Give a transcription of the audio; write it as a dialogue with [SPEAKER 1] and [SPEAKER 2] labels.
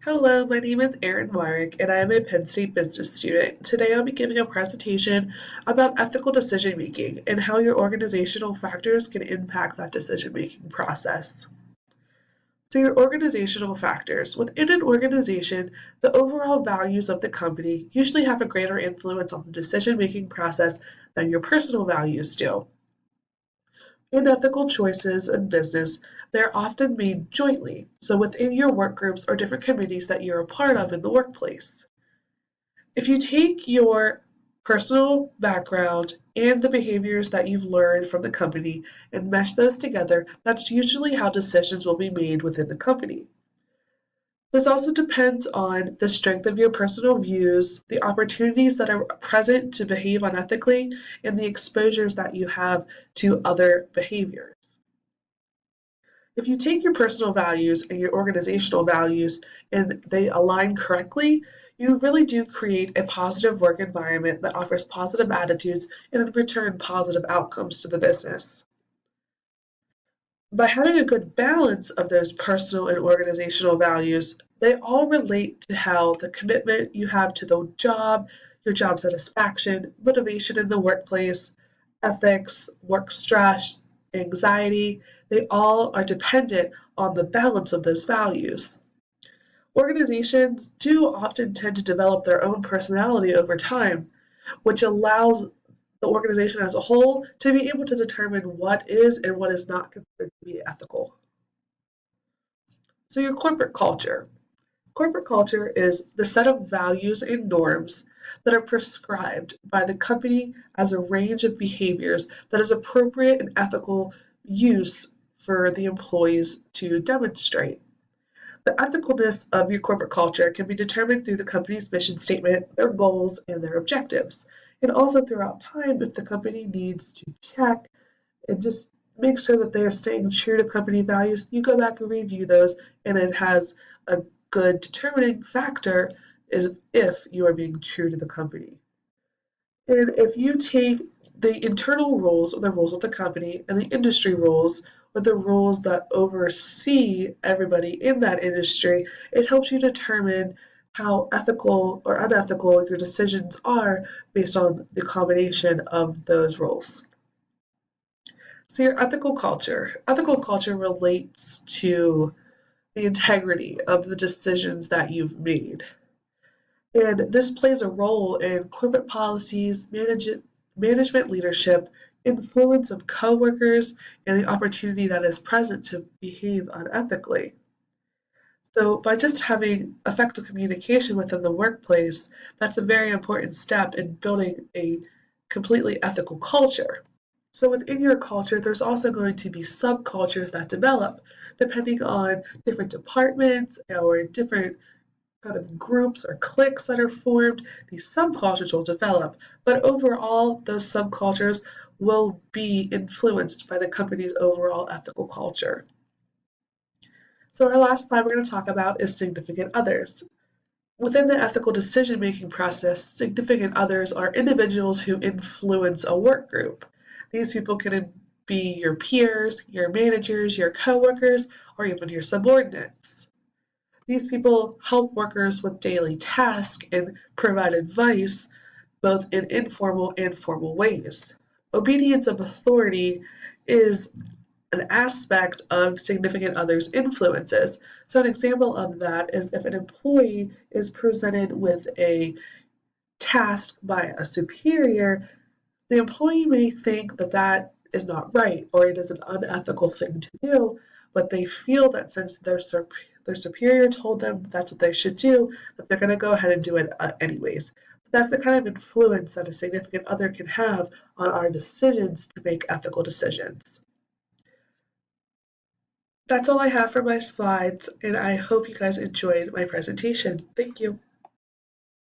[SPEAKER 1] Hello, my name is Erin Warwick, and I am a Penn State business student. Today I'll be giving a presentation about ethical decision making and how your organizational factors can impact that decision making process. So, your organizational factors. Within an organization, the overall values of the company usually have a greater influence on the decision making process than your personal values do. In ethical choices in business, they're often made jointly, so within your work groups or different committees that you're a part of in the workplace. If you take your personal background and the behaviors that you've learned from the company and mesh those together, that's usually how decisions will be made within the company. This also depends on the strength of your personal views, the opportunities that are present to behave unethically, and the exposures that you have to other behaviors. If you take your personal values and your organizational values and they align correctly, you really do create a positive work environment that offers positive attitudes and in return positive outcomes to the business. By having a good balance of those personal and organizational values, they all relate to how the commitment you have to the job, your job satisfaction, motivation in the workplace, ethics, work stress, anxiety, they all are dependent on the balance of those values. Organizations do often tend to develop their own personality over time, which allows the organization as a whole to be able to determine what is and what is not considered to be ethical. So, your corporate culture. Corporate culture is the set of values and norms that are prescribed by the company as a range of behaviors that is appropriate and ethical use for the employees to demonstrate. The ethicalness of your corporate culture can be determined through the company's mission statement, their goals, and their objectives. And also throughout time, if the company needs to check and just make sure that they are staying true to company values, you go back and review those, and it has a good determining factor is if you are being true to the company. And if you take the internal rules or the rules of the company and the industry rules or the rules that oversee everybody in that industry, it helps you determine how ethical or unethical your decisions are based on the combination of those rules. So, your ethical culture. Ethical culture relates to the integrity of the decisions that you've made. And this plays a role in corporate policies, management leadership, influence of coworkers, and the opportunity that is present to behave unethically. So, by just having effective communication within the workplace, that's a very important step in building a completely ethical culture. So, within your culture, there's also going to be subcultures that develop depending on different departments or different kind of groups or cliques that are formed. These subcultures will develop, but overall, those subcultures will be influenced by the company's overall ethical culture. So, our last slide we're going to talk about is significant others. Within the ethical decision making process, significant others are individuals who influence a work group. These people can be your peers, your managers, your coworkers, or even your subordinates. These people help workers with daily tasks and provide advice both in informal and formal ways. Obedience of authority is an aspect of significant others' influences. So, an example of that is if an employee is presented with a task by a superior, the employee may think that that is not right or it is an unethical thing to do, but they feel that since their superior told them that's what they should do, that they're going to go ahead and do it anyways. That's the kind of influence that a significant other can have on our decisions to make ethical decisions. That's all I have for my slides, and I hope you guys enjoyed my presentation. Thank you.